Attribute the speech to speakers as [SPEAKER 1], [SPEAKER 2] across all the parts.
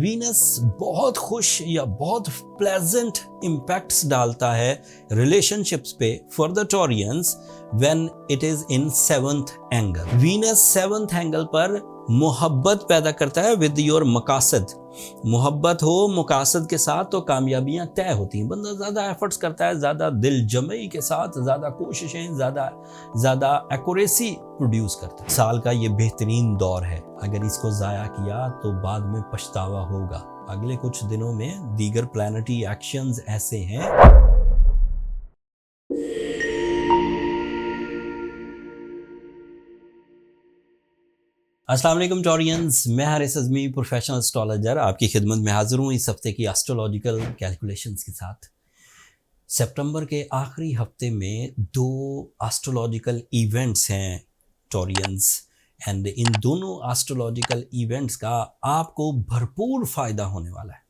[SPEAKER 1] Venus बहुत खुश या बहुत प्लेजेंट इम्पैक्ट्स डालता है रिलेशनशिप्स पे for the Taureans when it is in 7th angle. Venus 7th angle पर मोहब्बत पैदा करता है विद योर मकासद। मोहब्बत हो मकासद के साथ तो कामयाबियां तय होती हैं। बंदा ज़्यादा एफर्ट्स करता है, ज़्यादा दिल जमई के साथ, ज़्यादा कोशिशें, ज़्यादा एक्यूरेसी प्रोड्यूस करता है। साल का ये बेहतरीन दौर है, अगर इसको ज़ाया किया तो बाद में पछतावा होगा। अगले कुछ दिनों में दीगर प्लैनेटरी एक्शंस ऐसे हैं। अस्सलाम वालेकुम टॉरियंस, मैं हारिस अज़मी प्रोफेशनल एस्ट्रोलॉजर आपकी खिदमत में हाजिर हूँ इस हफ्ते की एस्ट्रोलॉजिकल कैलकुलेशंस के साथ। सितंबर के आखिरी हफ्ते में 2 एस्ट्रोलॉजिकल इवेंट्स हैं टॉरियंस, एंड इन दोनों एस्ट्रोलॉजिकल इवेंट्स का आपको भरपूर फ़ायदा होने वाला है।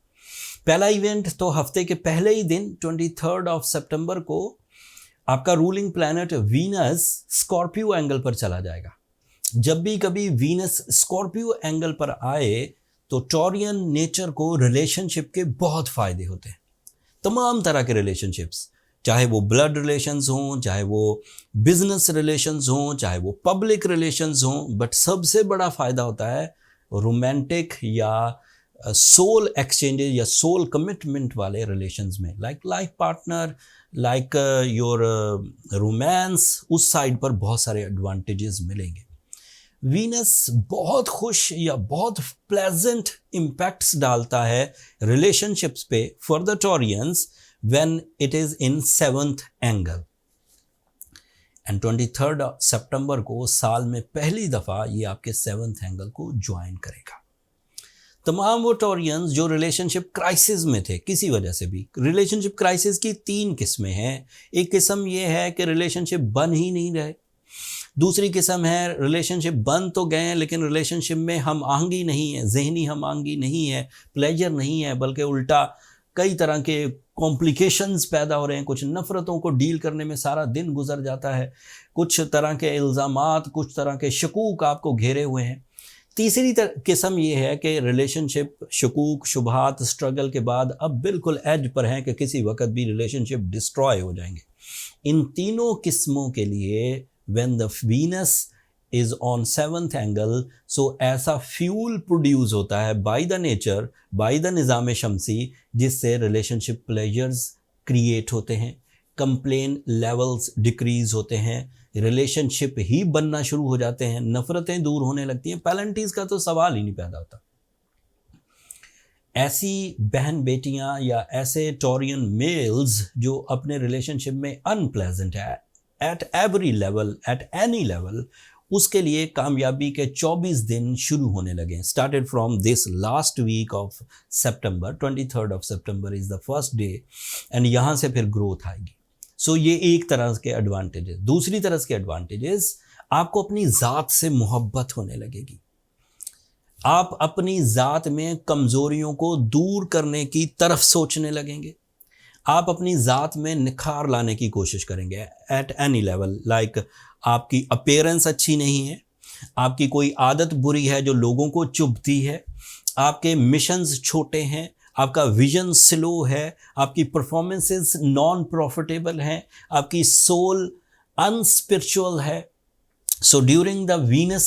[SPEAKER 1] पहला इवेंट तो हफ्ते के पहले ही दिन 23 सितंबर को आपका ruling planet Venus Scorpio angle पर चला जाएगा। जब भी कभी वीनस स्कॉर्पियो एंगल पर आए तो टॉरियन नेचर को रिलेशनशिप के बहुत फ़ायदे होते हैं। तमाम तरह के रिलेशनशिप्स, चाहे वो ब्लड रिलेशंस हों, चाहे वो बिजनेस रिलेशंस हों, चाहे वो पब्लिक रिलेशंस हों, बट सबसे बड़ा फ़ायदा होता है रोमांटिक या सोल एक्सचेंजेस या सोल कमिटमेंट वाले रिलेशंस में, life partner, like your romance. उस साइड पर बहुत सारे एडवांटेजेस मिलेंगे। वीनस बहुत खुश या बहुत प्लेजेंट इम्पैक्ट्स डालता है रिलेशनशिप्स पे for the Taureans when it is in 7th angle, and 23 सितंबर को साल में पहली दफ़ा ये आपके 7th एंगल को ज्वाइन करेगा। तमाम वो टॉरियंस जो रिलेशनशिप क्राइसिस में थे किसी वजह से भी, रिलेशनशिप क्राइसिस की 3 किस्में हैं। एक किस्म ये है कि रिलेशनशिप बन ही नहीं रहे। दूसरी किस्म है रिलेशनशिप बन तो गए हैं लेकिन रिलेशनशिप में हम आहंगी नहीं है, जहनी हम आहंगी नहीं है, प्लेजर नहीं है, बल्कि उल्टा कई तरह के कॉम्प्लिकेशंस पैदा हो रहे हैं। कुछ नफ़रतों को डील करने में सारा दिन गुजर जाता है, कुछ तरह के इल्ज़ामात, कुछ तरह के शकूक आपको घेरे हुए हैं। तीसरी किस्म ये है कि रिलेशनशिप शकूक, शुबहात, स्ट्रगल के बाद अब बिल्कुल एज पर हैं कि किसी वक्त भी रिलेशनशिप डिस्ट्रॉय हो जाएंगे। इन तीनों किस्मों के लिए when the Venus is on 7th angle, so ऐसा फ्यूल प्रोड्यूस होता है by the nature, by the Nizam Shamsi, जिससे रिलेशनशिप प्लेजर्स क्रिएट होते हैं, कंप्लेन लेवल्स डिक्रीज होते हैं, रिलेशनशिप ही बनना शुरू हो जाते हैं, नफ़रतें दूर होने लगती हैं, पेनल्टीज़ का तो सवाल ही नहीं पैदा होता। ऐसी बहन बेटियां या ऐसे टॉरियन मेल्स जो अपने रिलेशनशिप में अनप्लेजेंट है at every level, at any level, उसके लिए कामयाबी के 24 दिन शुरू होने लगे। Started from this last week of September, 23 September is the first day, and यहाँ से फिर ग्रोथ आएगी। सो ये एक तरह के एडवांटेजेस। दूसरी तरह के एडवांटेजेस, आपको अपनी ज़ात से मोहब्बत होने लगेगी। आप अपनी ज़ात में कमज़ोरियों को दूर करने की तरफ सोचने लगेंगे। आप अपनी ज़ात में निखार लाने की कोशिश करेंगे एट एनी लेवल, लाइक आपकी अपीयरेंस अच्छी नहीं है, आपकी कोई आदत बुरी है जो लोगों को चुभती है, आपके मिशंस छोटे हैं, आपका विजन स्लो है, आपकी परफॉर्मेंसेस नॉन प्रॉफिटेबल हैं, आपकी सोल अनस्पिरिचुअल है। So during the Venus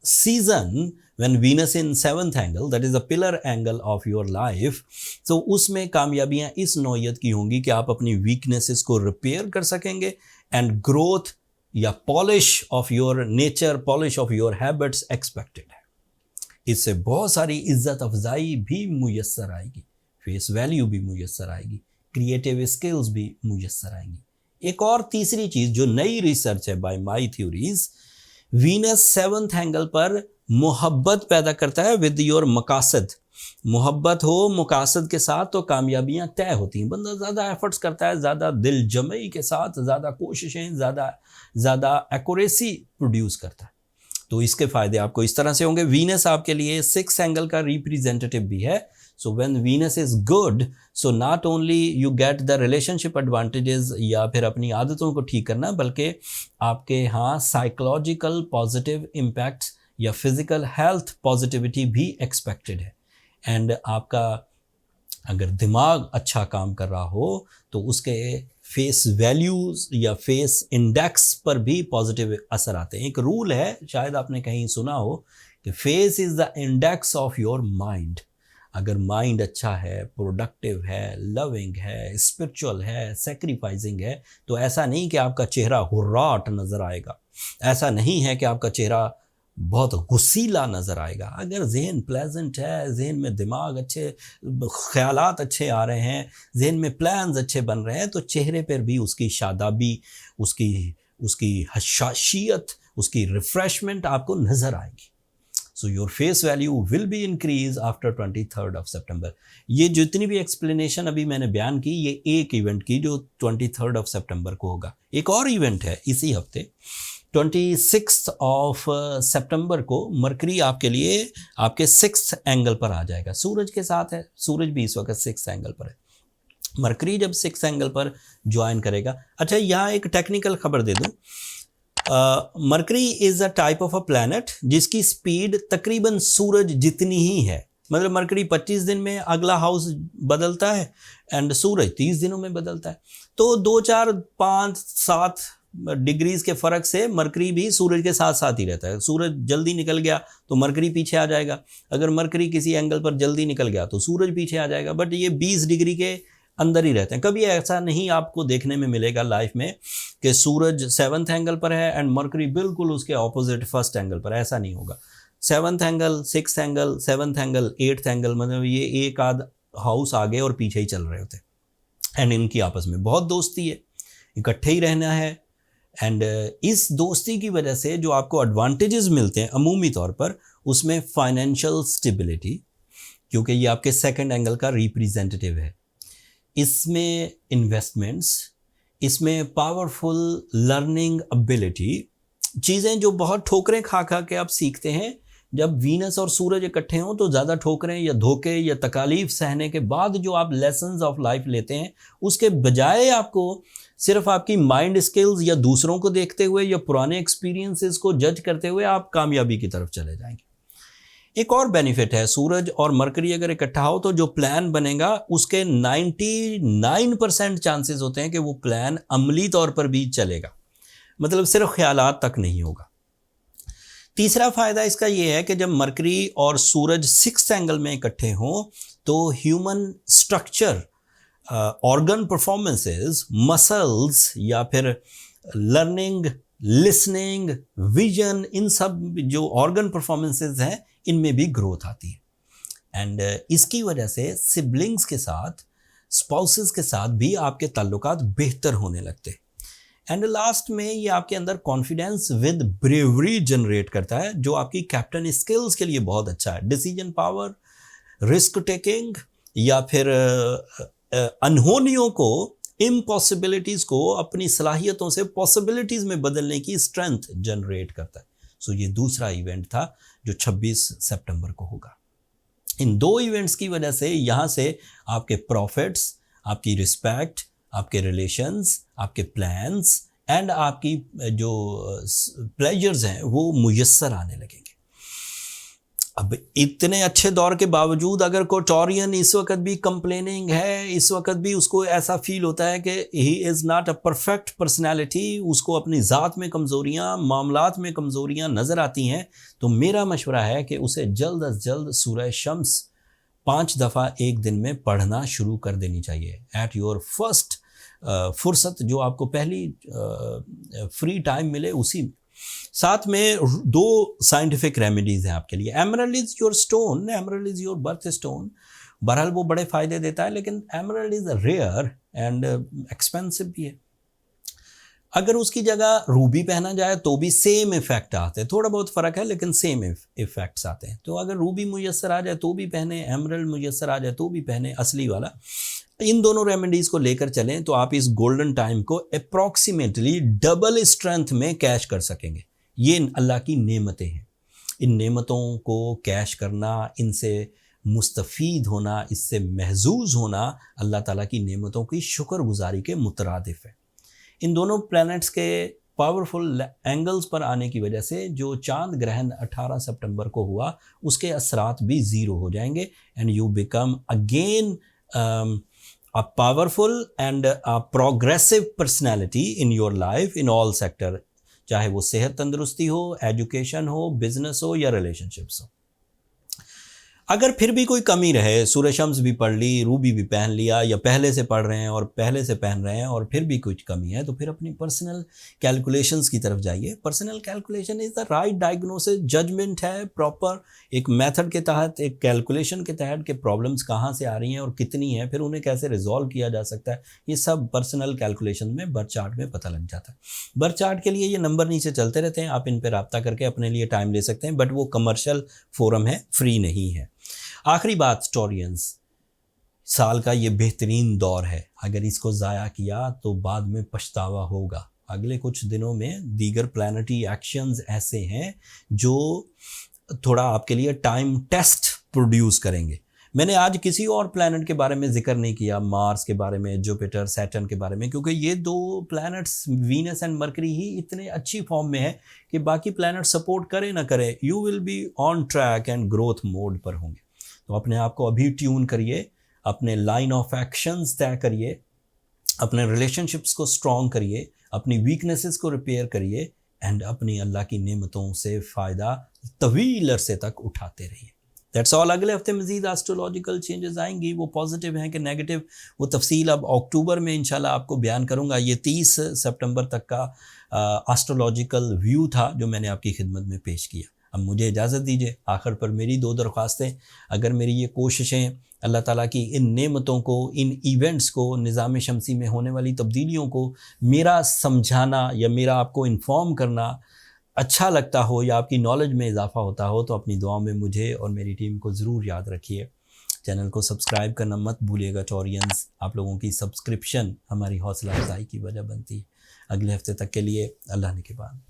[SPEAKER 1] season, when Venus in 7th angle, that is the pillar angle of your life, so उसमें कामयाबियां इस नौयत की होंगी कि आप अपनी वीकनेसेस को रिपेयर कर सकेंगे, एंड ग्रोथ या polish of your nature, polish of your habits expected है। इससे बहुत सारी इज्जत अफजाई भी मुयस्सर आएगी, फेस वैल्यू भी मुयस्सर आएगी, क्रिएटिव स्किल्स भी मुयस्सर आएंगी। एक और तीसरी चीज़ जो नई रिसर्च है बाय माई थ्योरीज, वीनस 7th एंगल पर मोहब्बत पैदा करता है विद योर मकासद। मोहब्बत हो मकासद के साथ तो कामयाबियां तय होती हैं। बंदा ज़्यादा एफर्ट्स करता है, ज़्यादा दिल जमई के साथ, ज़्यादा कोशिशें, ज़्यादा एक्यूरेसी प्रोड्यूस करता है। तो इसके फ़ायदे आपको इस तरह से होंगे। वीनस आपके लिए 6th एंगल का रिप्रेजेंटेटिव भी है। So when Venus is good, so not only you get the relationship advantages या फिर अपनी आदतों को ठीक करना, बल्कि आपके यहाँ साइकोलॉजिकल पॉजिटिव इम्पैक्ट्स या फिजिकल हेल्थ पॉजिटिविटी भी एक्सपेक्टेड है। एंड आपका अगर दिमाग अच्छा काम कर रहा हो तो उसके फेस वैल्यूज़ या फेस इंडेक्स पर भी पॉजिटिव असर आते हैं। एक रूल है, शायद आपने कहीं सुना हो, कि face is the index of your mind. अगर माइंड अच्छा है, प्रोडक्टिव है, लविंग है, स्पिरिचुअल है, सेक्रीफाइसिंग है, तो ऐसा नहीं कि आपका चेहरा हुर्राट नज़र आएगा, ऐसा नहीं है कि आपका चेहरा बहुत गुस्सीला नज़र आएगा। अगर जहन प्लेजेंट है, जहन में दिमाग अच्छे, ख्यालात अच्छे आ रहे हैं, जहन में प्लान्स अच्छे बन रहे हैं, तो चेहरे पर भी उसकी शादाबी, उसकी उसकी हशाशियत, उसकी रिफ्रेशमेंट आपको नज़र आएगी। So your face value will be increase after 23rd of September. ये जितनी भी एक्सप्लेनेशन अभी मैंने बयान की, ये एक इवेंट की जो 23rd ऑफ सितंबर को होगा। एक और इवेंट है इसी हफ्ते, 26 ऑफ सितंबर को मरकरी आपके लिए आपके 6th एंगल पर आ जाएगा, सूरज के साथ है। सूरज भी इस वक्त 6th एंगल पर है। मरकरी जब 6th एंगल पर ज्वाइन करेगा, अच्छा यहाँ एक टेक्निकल खबर दे दूँ, mercury is a type of a planet जिसकी स्पीड तकरीबन सूरज जितनी ही है। मतलब मरकरी 25 दिन में अगला हाउस बदलता है एंड सूरज 30 दिनों में बदलता है। तो 2, 4, 5, 7 डिग्रीज के फ़र्क से मरकरी भी सूरज के साथ साथ ही रहता है। सूरज जल्दी निकल गया तो मरकरी पीछे आ जाएगा, अगर मरकरी किसी एंगल पर जल्दी निकल गया तो सूरज पीछे आ जाएगा। बट ये 20 डिग्री के अंदर ही रहते हैं। कभी ऐसा नहीं आपको देखने में मिलेगा लाइफ में कि सूरज 7th एंगल पर है एंड मरकरी बिल्कुल उसके ऑपोजिट 1st एंगल पर, ऐसा नहीं होगा। 7th angle, 6th angle, 7th angle, 8th angle, मतलब ये एक आध हाउस आगे और पीछे ही चल रहे होते हैं। एंड इनकी आपस में बहुत दोस्ती है, इकट्ठे ही रहना है। एंड इस दोस्ती की वजह से जो आपको एडवांटेजेस मिलते हैं अमूमी तौर पर, उसमें फाइनेंशियल स्टेबिलिटी, क्योंकि ये आपके 2nd एंगल का रिप्रेजेंटेटिव है, इसमें इन्वेस्टमेंट्स, इसमें पावरफुल लर्निंग एबिलिटी, चीज़ें जो बहुत ठोकरें खा खा के आप सीखते हैं। जब वीनस और सूरज इकट्ठे हों तो ज़्यादा ठोकरें या धोखे या तकालीफ सहने के बाद जो आप लेसन्स ऑफ लाइफ लेते हैं, उसके बजाय आपको सिर्फ आपकी माइंड स्किल्स या दूसरों को देखते हुए या पुराने एक्सपीरियंसेस को जज करते हुए आप कामयाबी की तरफ चले जाएंगे। एक और बेनिफिट है, सूरज और मरकरी अगर इकट्ठा हो तो जो प्लान बनेगा उसके 99% चांसेस होते हैं कि वो प्लान अमली तौर पर भी चलेगा, मतलब सिर्फ ख्यालात तक नहीं होगा। तीसरा फ़ायदा इसका ये है कि जब मरकरी और सूरज 6th एंगल में इकट्ठे हों तो human structure, organ performances, muscles या फिर लर्निंग, लिसनिंग, विजन, इन सब जो ऑर्गन परफॉर्मेंसेस हैं इनमें भी ग्रोथ आती है। एंड इसकी वजह से सिबलिंग्स के साथ, स्पाउसेस के साथ भी आपके ताल्लुकात बेहतर होने लगते हैं। एंड लास्ट में ये आपके अंदर कॉन्फिडेंस विद ब्रेवरी जनरेट करता है, जो आपकी कैप्टन स्किल्स के लिए बहुत अच्छा है। डिसीजन पावर, रिस्क टेकिंग या फिर अनहोनियों को, इम्पॉसिबिलिटीज़ को अपनी सलाहियतों से पॉसिबिलिटीज़ में बदलने की स्ट्रेंथ जनरेट करता है। सो ये दूसरा इवेंट था जो 26 सितंबर को होगा। इन 2 इवेंट्स की वजह से यहाँ से आपके प्रॉफिट्स, आपकी रिस्पेक्ट, आपके रिलेशंस, आपके प्लान्स एंड आपकी जो प्लेजर्स हैं वो मुयस्सर आने लगेंगे। अब इतने अच्छे दौर के बावजूद अगर कोई टॉरियन इस वक्त भी कंप्लेनिंग है, इस वक्त भी उसको ऐसा फील होता है कि he is not a perfect personality, उसको अपनी ज़ात में कमज़ोरियाँ, मामलात में कमज़ोरियाँ नज़र आती हैं, तो मेरा मशवरा है कि उसे जल्द अज जल्द सूरह शम्स 5 दफ़ा एक दिन में पढ़ना शुरू कर देनी चाहिए। एट योर फर्स्ट फुर्सत, जो आपको पहली फ्री टाइम मिले उसी में। साथ में 2 साइंटिफिक रेमेडीज़ हैं आपके लिए। Emerald is your stone, emerald is your birth stone. बहरहाल वो बड़े फ़ायदे देता है, लेकिन emerald is rare and expensive भी है। अगर उसकी जगह रूबी पहना जाए तो भी सेम इफ़ेक्ट आते हैं, थोड़ा बहुत फ़र्क है लेकिन सेम इफ़ेक्ट्स आते हैं। तो अगर रूबी मुयस्सर आ जाए तो भी पहने, एमरल्ड मुयस्सर आ जाए तो भी पहने, असली वाला। इन दोनों रेमेडीज़ को लेकर चलें तो आप इस गोल्डन टाइम को अप्रॉक्सीमेटली डबल स्ट्रेंथ में कैश कर सकेंगे। ये अल्लाह की नेमतें हैं। इन नेमतों को कैश करना, इनसे मुस्तफ़ीद होना, इससे महजूज़ होना अल्लाह ताला की नेमतों की शुक्रगुजारी के मुतरादिफ है। इन दोनों प्लैनेट्स के पावरफुल एंगल्स पर आने की वजह से जो चांद ग्रहण 18 सितंबर को हुआ उसके असरात भी ज़ीरो हो जाएंगे and you become again a powerful and a progressive personality in your life in all sector, चाहे वो सेहत तंदुरुस्ती हो, एजुकेशन हो, बिजनेस हो या रिलेशनशिप्स हो। अगर फिर भी कोई कमी रहे, सूर्य शम्स भी पढ़ ली, रूबी भी पहन लिया या पहले से पढ़ रहे हैं और पहले से पहन रहे हैं और फिर भी कुछ कमी है, तो फिर अपनी पर्सनल कैलकुलेशंस की तरफ जाइए। Personal calculation is the right diagnosis, judgement है प्रॉपर, एक मेथड के तहत, एक कैलकुलेशन के तहत कि प्रॉब्लम्स कहाँ से आ रही हैं और कितनी हैं, फिर उन्हें कैसे रिजॉल्व किया जा सकता है, ये सब पर्सनल कैलकुलेशन में बर्थ चार्ट में पता लग जाता है। बर्थ चार्ट के लिए ये नंबर नीचे चलते रहते हैं, आप इन पर रब्ता करके अपने लिए टाइम ले सकते हैं, बट वो कमर्शियल फोरम है, फ्री नहीं है। आखिरी बात स्टोरियंस, साल का ये बेहतरीन दौर है, अगर इसको ज़ाया किया तो बाद में पछतावा होगा। अगले कुछ दिनों में दीगर प्लानिटरी एक्शंस ऐसे हैं जो थोड़ा आपके लिए टाइम टेस्ट प्रोड्यूस करेंगे। मैंने आज किसी और प्लैनेट के बारे में जिक्र नहीं किया, मार्स के बारे में, जुपिटर, सैटर्न के बारे में, क्योंकि ये दो प्लैनेट्स वीनस एंड मरकरी ही इतने अच्छी फॉर्म में है कि बाकी प्लैनेट सपोर्ट करे ना करे, you will be on track and growth mode पर होंगे। तो अपने आप को अभी ट्यून करिए, अपने लाइन ऑफ एक्शंस तय करिए, अपने रिलेशनशिप्स को स्ट्रॉन्ग करिए, अपनी वीकनेसेस को रिपेयर करिए एंड अपनी अल्लाह की नेमतों से फ़ायदा तवील अरसे तक उठाते रहिए। That's all. अगले हफ्ते मज़ीद एस्ट्रोलॉजिकल चेंजेस आएंगी, वो पॉजिटिव हैं कि नेगेटिव, वो तफसील अब अक्टूबर में इंशाल्लाह आपको बयान करूंगा। ये 30 सितंबर तक का एस्ट्रोलॉजिकल व्यू था जो मैंने आपकी खिदमत में पेश किया। अब मुझे इजाज़त दीजिए। आखिर पर मेरी दो दरख्वास्तें, अगर मेरी ये कोशिशें अल्लाह ताला की इन नेमतों को, इन इवेंट्स को, निज़ाम शमसी में होने वाली तब्दीलियों को मेरा समझाना या मेरा आपको इन्फॉर्म करना अच्छा लगता हो या आपकी नॉलेज में इजाफ़ा होता हो, तो अपनी दुआओं में मुझे और मेरी टीम को ज़रूर याद रखिए। चैनल को सब्सक्राइब करना मत भूलिएगा टॉरियंस, आप लोगों की सब्सक्रिप्शन हमारी हौसला अफजाई की वजह बनती है। अगले हफ्ते तक के लिए अल्लाह ने के बाद।